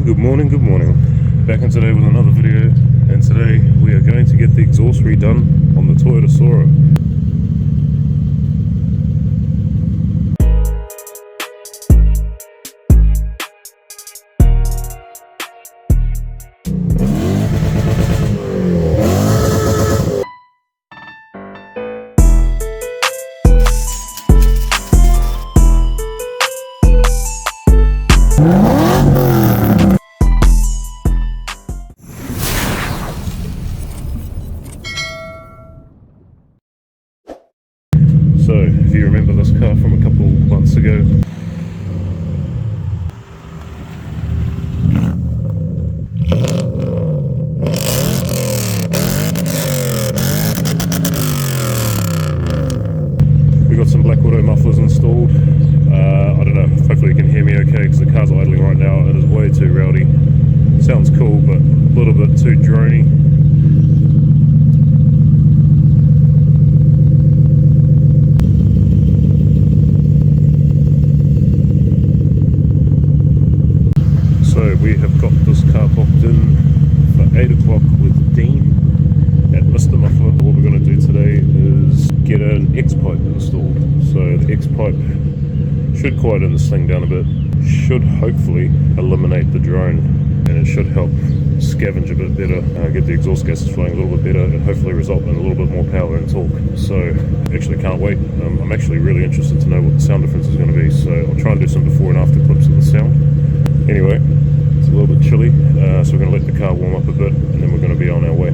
good morning. Back in today with another video, and today we are going to get the exhaust redone on the Toyota Soarer. So, if you remember this car from a couple months ago, we got some Black Widow mufflers installed. I don't know, hopefully you can hear me okay because the car's idling right now. It is way too rowdy. Sounds cool, but a little bit too drony. So we have got this car booked in for 8 o'clock with Dean at Mr. Muffler. What we're going to do today is get an X-pipe installed. So the X-pipe should quieten this thing down a bit, should hopefully eliminate the drone, and it should help scavenge a bit better, get the exhaust gases flowing a little bit better, and hopefully result in a little bit more power and torque. So actually can't wait. I'm actually really interested to know what the sound difference is going to be, so I'll try and do some before and after clips of the sound. Anyway, it's a little bit chilly, so we're going to let the car warm up a bit and then we're going to be on our way.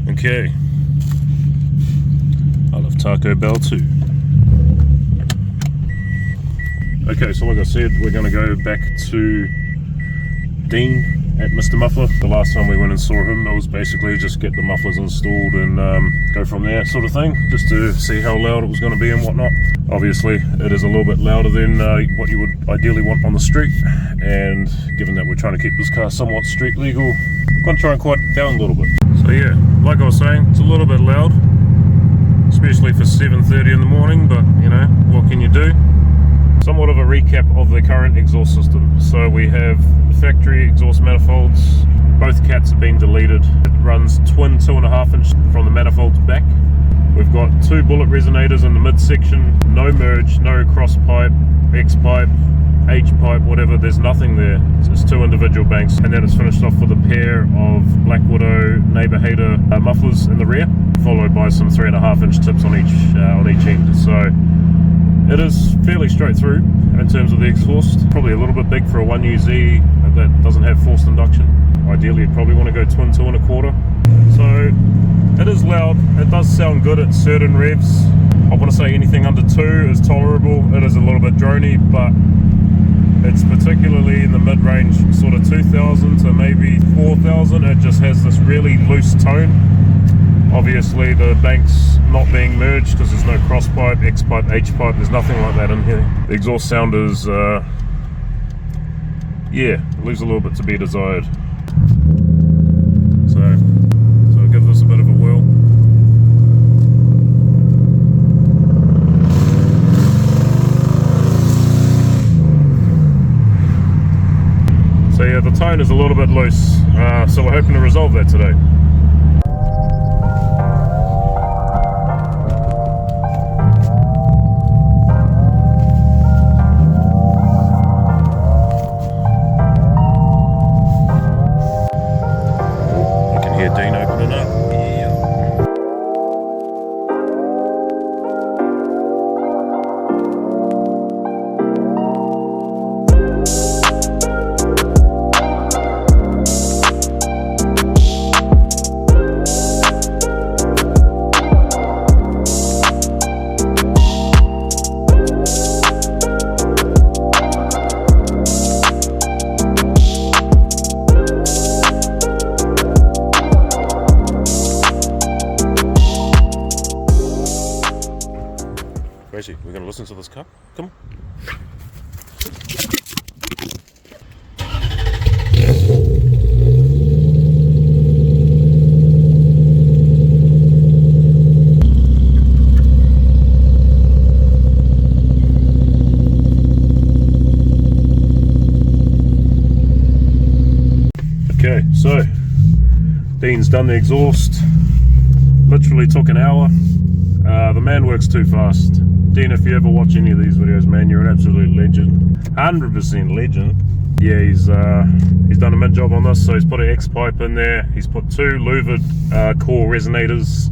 Okay, I love Taco Bell too. Okay, so like I said, we're going to go back to Dean at Mr. Muffler. The last time we went and saw him, it was basically just get the mufflers installed and go from there sort of thing, just to see how loud it was going to be and whatnot. Obviously it is a little bit louder than what you would ideally want on the street, and given that we're trying to keep this car somewhat street legal, I'm going to try and quiet it down a little bit. So yeah, like I was saying, it's a little bit loud, especially for 7:30 in the morning, but you know, what can you do? Somewhat of a recap of the current exhaust system. So we have factory exhaust manifolds. Both cats have been deleted. It runs twin 2.5 inch from the manifolds back. We've got 2 bullet resonators in the midsection, no merge, no cross pipe, X pipe, H pipe, whatever, there's nothing there. It's just 2 individual banks, and then it's finished off with a pair of Black Widow neighbor hater mufflers in the rear, followed by some 3.5 inch tips on each end. So it is fairly straight through in terms of the exhaust. Probably a little bit big for a 1UZ that doesn't have forced induction. Ideally you'd probably want to go twin 2.25. So it is loud, it does sound good at certain revs. I want to say anything under 2 is tolerable. It is a little bit drony, but it's particularly in the mid-range, sort of 2,000 to maybe 4,000, it just has this really loose tone. Obviously the banks not being merged because there's no cross pipe, X pipe, H pipe, there's nothing like that in here. The exhaust sound is, yeah, it leaves a little bit to be desired. So I'll give this a bit of a whirl. So yeah, the tone is a little bit loose, so we're hoping to resolve that today. Dean opening up. Yeah. Crazy, we're going to listen to this car. Come on. Dean's done the exhaust. Literally took an hour. The man works too fast. Dean, if you ever watch any of these videos, man, you're an absolute legend. 100% legend. Yeah, he's done a mint job on this. So he's put an X pipe in there. He's put 2 louvered core resonators,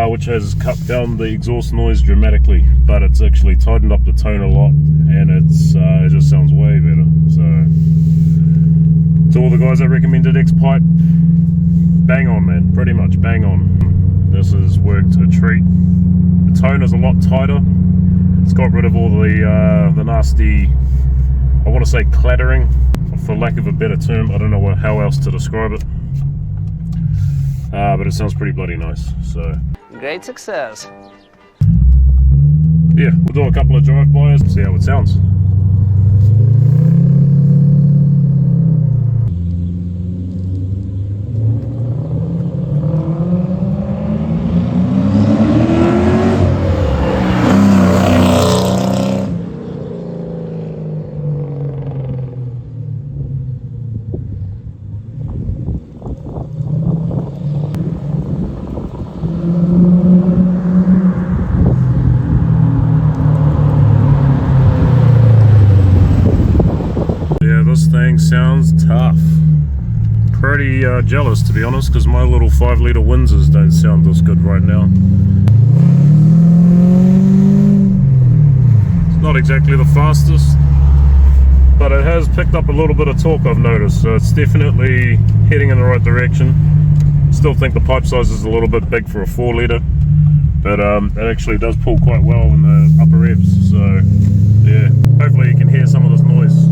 which has cut down the exhaust noise dramatically, but it's actually tightened up the tone a lot, and it just sounds way better. So to all the guys that recommended X pipe, bang on, man, pretty much bang on. This has worked a treat. The tone is a lot tighter. It's got rid of all the nasty, I want to say clattering, for lack of a better term. I don't know how else to describe it. But it sounds pretty bloody nice. So great success. Yeah, we'll do a couple of drive-bys and see how it sounds. This thing sounds tough. Pretty jealous, to be honest, because my little 5-litre Windsors don't sound this good right now. It's not exactly the fastest, but it has picked up a little bit of torque, I've noticed, so it's definitely heading in the right direction. Still think the pipe size is a little bit big for a 4-litre, but it actually does pull quite well in the upper revs, so yeah, hopefully you can hear some of this noise.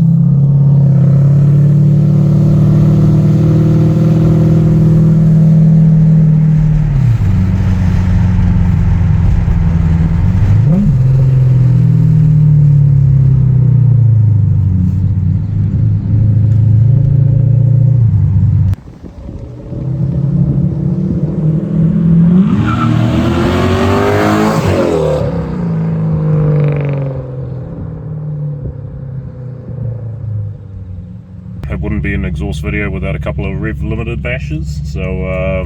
It wouldn't be an exhaust video without a couple of rev limited bashes, so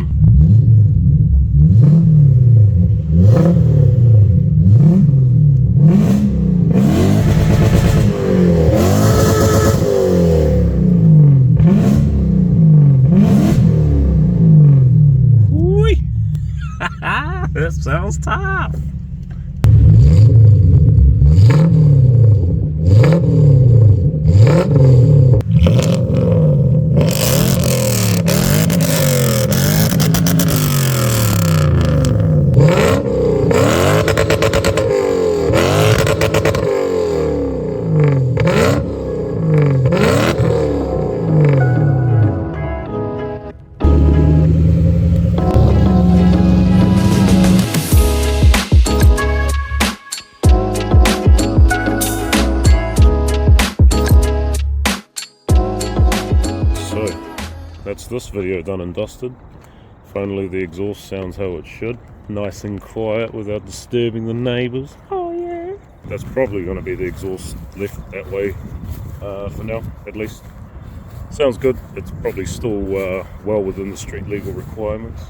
whee! That sounds tough. That's this video done and dusted. Finally the exhaust sounds how it should. Nice and quiet without disturbing the neighbours. Oh yeah. That's probably going to be the exhaust left that way for now, at least. Sounds good. It's probably still well within the street legal requirements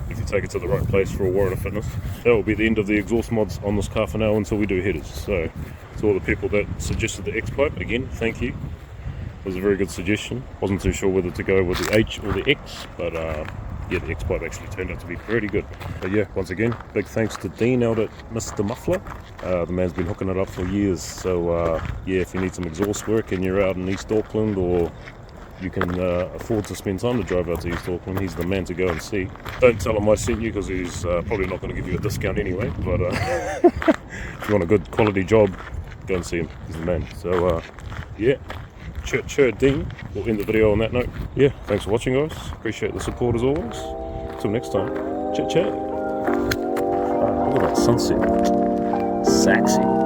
if you take it to the right place for a warrant of fitness. That will be the end of the exhaust mods on this car for now until we do headers. So to all the people that suggested the X-pipe, again, thank you. It was a very good suggestion. Wasn't too sure whether to go with the H or the X, but yeah, the X-pipe actually turned out to be pretty good. But yeah, once again, big thanks to Dean out at Mr. Muffler. The man's been hooking it up for years, so yeah, if you need some exhaust work and you're out in East Auckland, or you can afford to spend time to drive out to East Auckland, he's the man to go and see. Don't tell him I sent you, because he's probably not going to give you a discount anyway, but if you want a good quality job, go and see him. He's the man. So yeah. Chur Dean. We'll end the video on that note. Yeah, thanks for watching, guys. Appreciate the support as always. Till next time. Chit chat. Look at that sunset. Sexy.